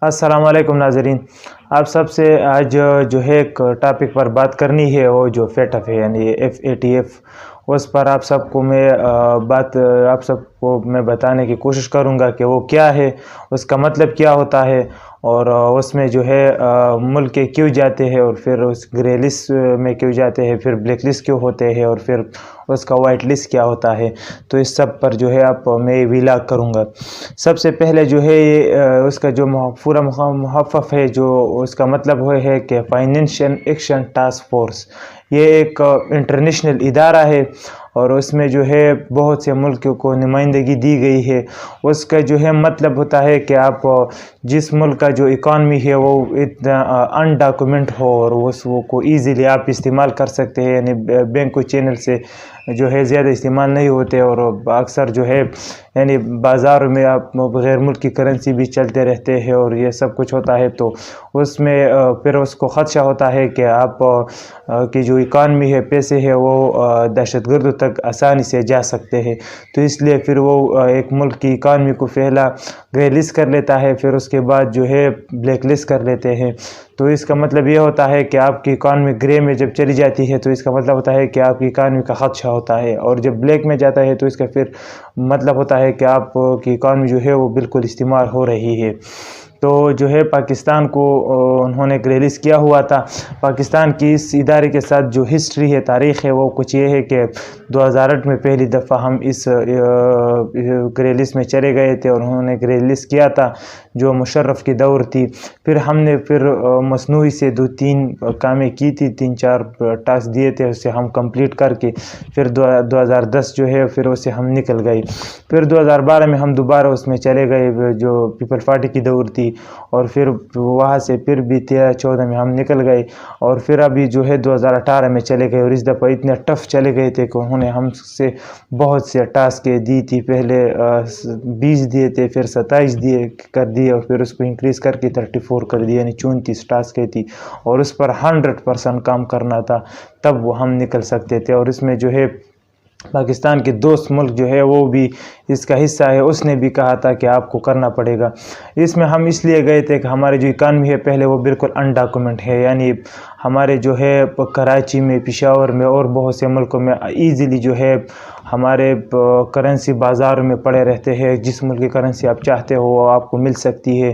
السلام علیکم ناظرین، آپ سب سے آج جو ہے ایک ٹاپک پر بات کرنی ہے، وہ جو FATF ہے یعنی FATF، اس پر آپ سب کو میں بتانے کی کوشش کروں گا کہ وہ کیا ہے، اس کا مطلب کیا ہوتا ہے، اور اس میں جو ہے ملک کے کیوں جاتے ہیں، اور پھر اس گرے لسٹ میں کیوں جاتے ہیں، پھر بلیک لسٹ کیوں ہوتے ہیں، اور پھر اس کا وائٹ لسٹ کیا ہوتا ہے۔ تو اس سب پر جو ہے میں ویلاگ کروں گا۔ سب سے پہلے جو ہے اس کا جو پورا محفف ہے، جو اس کا مطلب ہے کہ فائنینشل ایکشن ٹاسک فورس، یہ ایک انٹرنیشنل ادارہ ہے، اور اس میں جو ہے بہت سے ملکوں کو نمائندگی دی گئی ہے۔ اس کا جو ہے مطلب ہوتا ہے کہ آپ جس ملک کا جو اکانومی ہے وہ اتنا ان ڈاکومنٹ ہو، اور وہ کو ایزیلی آپ استعمال کر سکتے ہیں، یعنی بینک چینل سے جو ہے زیادہ استعمال نہیں ہوتے، اور اکثر جو ہے یعنی بازاروں میں آپ غیر ملکی کرنسی بھی چلتے رہتے ہیں، اور یہ سب کچھ ہوتا ہے۔ تو اس میں پھر اس کو خدشہ ہوتا ہے کہ آپ کی جو اکانومی ہے، پیسے ہے، وہ دہشت گردوں تک آسانی سے جا سکتے ہیں۔ تو اس لیے پھر وہ ایک ملک کی اکانومی کو پہلا گرے لسٹ کر لیتا ہے، پھر اس کے بعد جو ہے بلیک لسٹ کر لیتے ہیں۔ تو اس کا مطلب یہ ہوتا ہے کہ آپ کی اکانومی گرے میں جب چلی جاتی ہے تو اس کا مطلب ہوتا ہے کہ آپ کی اکانومی کا خدشہ ہوتا ہے، اور جب بلیک میں جاتا ہے تو اس کا پھر مطلب ہوتا ہے کہ آپ کی اکانومی جو ہے وہ بالکل استعمال ہو رہی ہے۔ تو جو ہے پاکستان کو انہوں نے گرے لسٹ کیا ہوا تھا۔ پاکستان کی اس ادارے کے ساتھ جو ہسٹری ہے، تاریخ ہے، وہ کچھ یہ ہے کہ 2008 میں پہلی دفعہ ہم اس گرے لسٹ میں چلے گئے تھے، اور انہوں نے گرے لسٹ کیا تھا جو مشرف کی دور تھی۔ پھر ہم نے مصنوعی سے 2-3 کامیں کی تھی، 3-4 ٹاسک دیے تھے، اسے ہم کمپلیٹ کر کے پھر 2010 جو ہے پھر اسے ہم نکل گئے۔ پھر 2012 میں ہم دوبارہ اس میں چلے گئے جو پیپل پارٹی کی دور تھی، اور پھر وہاں سے پھر بھی 13-14 میں ہم نکل گئے، اور پھر ابھی جو ہے 2018 میں چلے گئے۔ اور اس دفعہ اتنے ٹف چلے گئے تھے کہ انہوں نے ہم سے بہت سے ٹاسک دی تھی، پہلے 20 دیے تھے، پھر 27 کر دیے، اور پھر اس کو انکریز کر کے 34 کر دیے، یعنی 34 ٹاسک تھی، اور اس پر 100% کام کرنا تھا، تب وہ ہم نکل سکتے تھے۔ اور اس میں جو ہے پاکستان کے دوست ملک جو ہے وہ بھی اس کا حصہ ہے، اس نے بھی کہا تھا کہ آپ کو کرنا پڑے گا۔ اس میں ہم اس لیے گئے تھے کہ ہمارے جو اکانومی ہے پہلے وہ بالکل ان ڈاکومنٹ ہے، یعنی ہمارے جو ہے کراچی میں، پشاور میں اور بہت سے ملکوں میں ایزیلی جو ہے ہمارے کرنسی بازاروں میں پڑے رہتے ہیں، جس ملک کی کرنسی آپ چاہتے ہو وہ آپ کو مل سکتی ہے،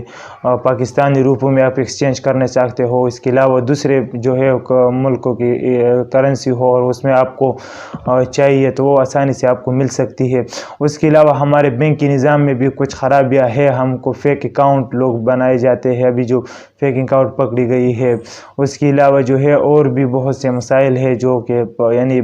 پاکستانی روپوں میں آپ ایکسچینج کرنا چاہتے ہو، اس کے علاوہ دوسرے جو ہے ملکوں کی کرنسی ہو اور اس میں آپ کو چاہیے تو وہ آسانی سے آپ کو مل سکتی ہے۔ اس کے علاوہ ہمارے بینکی نظام میں بھی کچھ خرابیاں ہے، ہم کو فیک اکاؤنٹ لوگ بنائے جاتے ہیں، ابھی جو فیک اکاؤنٹ پکڑی گئی ہے۔ اس کے علاوہ جو ہے اور بھی بہت سے مسائل ہیں جو کہ یعنی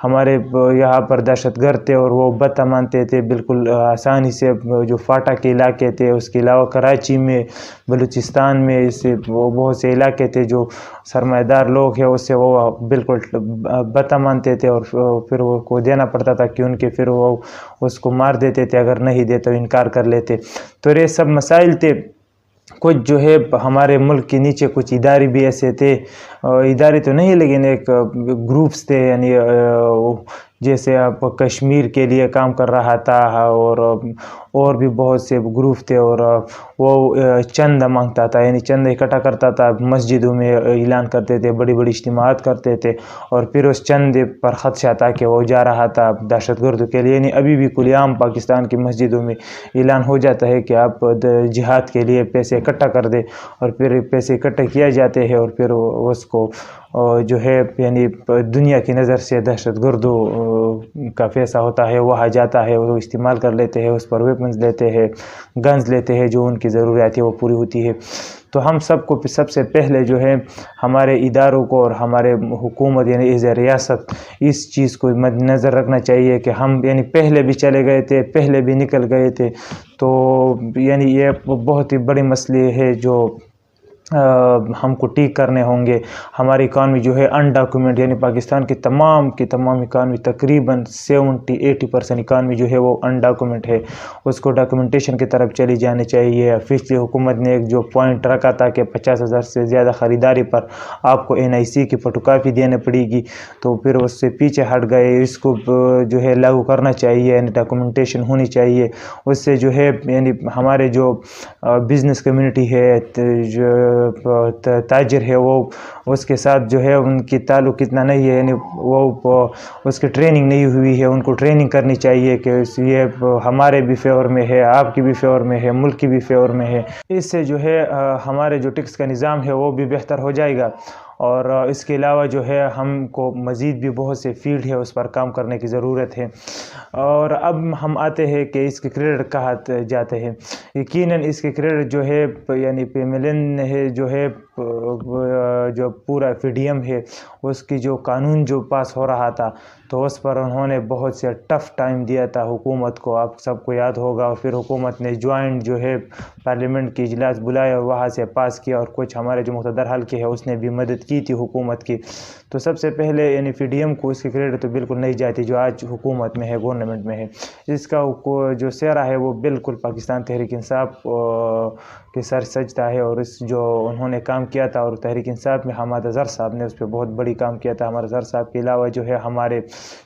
ہمارے یہاں پر دہشت گرد تھے، اور وہ بت مانتے تھے بالکل آسانی سے، جو فاٹا کے علاقے تھے، اس کے علاوہ کراچی میں، بلوچستان میں، وہ بہت سے علاقے تھے جو سرمایہ دار لوگ ہیں، اس سے وہ بالکل بت مانتے تھے، اور پھر وہ کو دینا پڑتا تھا کہ ان کے پھر وہ اس کو مار دیتے تھے، اگر نہیں دے تو انکار کر لیتے۔ تو یہ سب مسائل تھے۔ کچھ جو ہے ہمارے ملک کے نیچے کچھ ادارے بھی ایسے تھے، ادارے تو نہیں لیکن ایک گروپس تھے، یعنی جیسے آپ کشمیر کے لیے کام کر رہا تھا، اور بھی بہت سے گروپ تھے، اور وہ چند مانگتا تھا، یعنی چند اکٹھا کرتا تھا، مسجدوں میں اعلان کرتے تھے، بڑی بڑی اجتماعات کرتے تھے، اور پھر اس چند پر خدشہ تھا کہ وہ جا رہا تھا دہشت گردوں کے لیے۔ یعنی ابھی بھی کل عام پاکستان کی مسجدوں میں اعلان ہو جاتا ہے کہ آپ جہاد کے لیے پیسے اکٹھا کر دیں، اور پھر پیسے اکٹھے کیا جاتے ہیں، اور پھر اس کو جو ہے یعنی دنیا کی نظر سے دہشت گردوں کا پیسہ ہوتا ہے، وہاں جاتا ہے، وہ استعمال کر لیتے ہیں، اس پر ویپنز لیتے ہیں، گنز لیتے ہیں، جو ان کی ضروریات ہے وہ پوری ہوتی ہے۔ تو ہم سب کو سب سے پہلے جو ہے ہمارے اداروں کو اور ہمارے حکومت یعنی ایز اے ریاست اس چیز کو مد نظر رکھنا چاہیے کہ ہم یعنی پہلے بھی چلے گئے تھے، پہلے بھی نکل گئے تھے، تو یعنی یہ بہت ہی بڑی مسئلے ہے جو ہم کو ٹیک کرنے ہوں گے. ہماری اکانومی جو ہے ان ڈاکومنٹ، یعنی پاکستان کی تمام اکانومی تقریباً 70-80% اکانومی جو ہے وہ ان ڈاکومنٹ ہے. اس کو ڈاکومنٹیشن کی طرف چلی جانی چاہیے. پچھلی حکومت نے ایک جو پوائنٹ رکھا تھا کہ 50,000 سے زیادہ خریداری پر آپ کو NIC کی فوٹو کاپی دینے پڑے گی، تو پھر اس سے پیچھے ہٹ گئے. اس کو جو ہے لاگو کرنا چاہیے، یعنی ڈاکومنٹیشن ہونی چاہیے. اس سے جو ہے یعنی ہمارے جو بزنس کمیونٹی ہے، جو تاجر ہے، وہ اس کے ساتھ جو ہے ان کی تعلق اتنا نہیں ہے، یعنی وہ اس کی ٹریننگ نہیں ہوئی ہے. ان کو ٹریننگ کرنی چاہیے کہ یہ ہمارے بھی فیور میں ہے، آپ کی بھی فیور میں ہے، ملک کی بھی فیور میں ہے. اس سے جو ہے ہمارے جو ٹیکس کا نظام ہے وہ بھی بہتر ہو جائے گا. اور اس کے علاوہ جو ہے ہم کو مزید بھی بہت سے فیلڈ ہے اس پر کام کرنے کی ضرورت ہے. اور اب ہم آتے ہیں کہ اس کے کریڈٹ کہا جاتے ہیں. یقیناً اس کے کریڈٹ جو ہے یعنی PMLN ہے جو ہے جو پورا FDM ہے، اس کی جو قانون جو پاس ہو رہا تھا، تو اس پر انہوں نے بہت سے ٹف ٹائم دیا تھا حکومت کو. آپ سب کو یاد ہوگا. اور پھر حکومت نے جوائنٹ جو ہے پارلیمنٹ کی اجلاس بلایا اور وہاں سے پاس کیا. اور کچھ ہمارے جو مقتدر حلقے ہے اس نے بھی مدد کی تھی حکومت کی. تو سب سے پہلے یعنی FDM کو اس کی کریڈٹ تو بالکل نہیں جاتی جو آج حکومت میں ہے، گورنمنٹ میں ہے. اس کا جو سہرا ہے وہ بالکل پاکستان تحریک انصاف کے سر سجتا ہے. اور اس جو انہوں نے کام کیا تھا، اور تحریک انصاف میں حماد اظہر صاحب نے اس پہ بہت بڑی کام کیا تھا. حماد اظہر صاحب کے علاوہ جو ہے ہمارے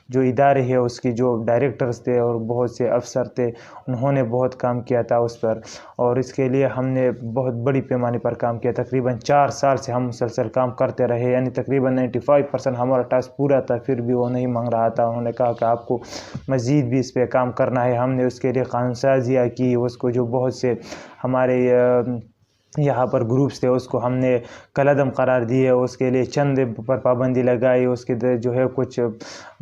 جو ادارے ہیں اس کی جو ڈائریکٹرز تھے اور بہت سے افسر تھے، انہوں نے بہت کام کیا تھا اس پر. اور اس کے لیے ہم نے بہت بڑی پیمانے پر کام کیا. تقریباً 4 سال سے ہم مسلسل کام کرتے رہے، یعنی تقریباً 95% ہمارا ٹاسک پورا تھا. پھر بھی وہ نہیں مانگ رہا تھا. انہوں نے کہا کہ آپ کو مزید بھی اس پہ کام کرنا ہے. ہم نے اس کے لیے قانون سازیاں کی. اس کو جو بہت سے ہمارے یہاں پر گروپس تھے اس کو ہم نے کالعدم قرار دیے. اس کے لیے چندے پر پابندی لگائی. اس کے جو ہے کچھ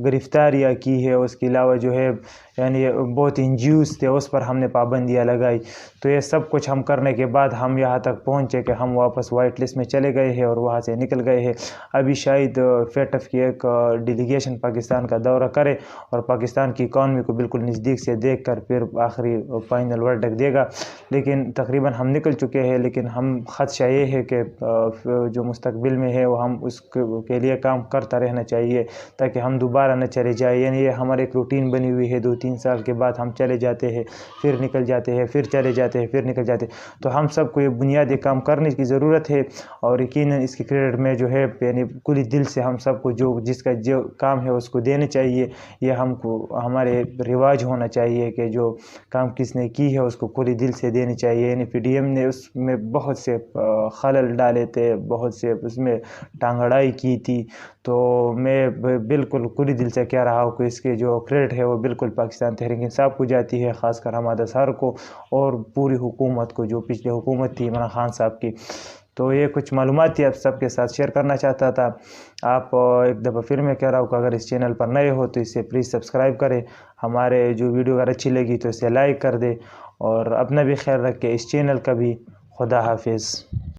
گرفتاریاں کی ہے. اس کے علاوہ جو ہے یعنی بہت NGOs تھے اس پر ہم نے پابندیاں لگائی. تو یہ سب کچھ ہم کرنے کے بعد ہم یہاں تک پہنچے کہ ہم واپس وائٹ لسٹ میں چلے گئے ہیں اور وہاں سے نکل گئے ہیں. ابھی شاید FATF کی ایک ڈیلیگیشن پاکستان کا دورہ کرے اور پاکستان کی اکانومی کو بالکل نزدیک سے دیکھ کر پھر آخری فائنل ورڈکٹ دے گا. لیکن تقریباً ہم نکل چکے ہیں. لیکن ہم خدشہ یہ ہے کہ جو مستقبل میں ہے وہ ہم اس کے لیے کام کرتا رہنا چاہیے تاکہ ہم دوبارہ نہ چلے جائیں. یعنی یہ ہمارے ایک روٹین بنی ہوئی ہے. 2-3 سال کے بعد ہم چلے جاتے ہیں، پھر نکل جاتے ہیں، پھر چلے جاتے ہیں، پھر نکل جاتے ہیں. تو ہم سب کو یہ بنیادی کام کرنے کی ضرورت ہے. اور یقیناً اس کے کریڈٹ میں جو ہے یعنی کلی دل سے ہم سب کو جس کا جو کام ہے اس کو دینے چاہیے. یہ ہم کو ہمارے رواج ہونا چاہیے کہ جو کام کس نے کی ہے اس کو کلی دل سے دینی چاہیے. یعنی FDM نے اس میں بہت سے خلل ڈالے تھے، بہت سے اس میں ٹانگڑائی کی تھی. تو میں بالکل کلی دل سے کہہ رہا ہوں کہ اس کے جو کریڈٹ ہے وہ بالکل پاکستان تحریک انصاف کو جاتی ہے، خاص کر حماد اظہر کو اور پوری حکومت کو جو پچھلی حکومت تھی عمران خان صاحب کی. تو یہ کچھ معلومات تھی آپ سب کے ساتھ شیئر کرنا چاہتا تھا. آپ ایک دفعہ پھر میں کہہ رہا ہوں کہ اگر اس چینل پر نئے ہو تو اسے پلیز سبسکرائب کریں. ہمارے جو ویڈیو اگر اچھی لگی تو اسے لائک کر دیں اور اپنا بھی خیال رکھیں، اس چینل کا بھی. خدا حافظ.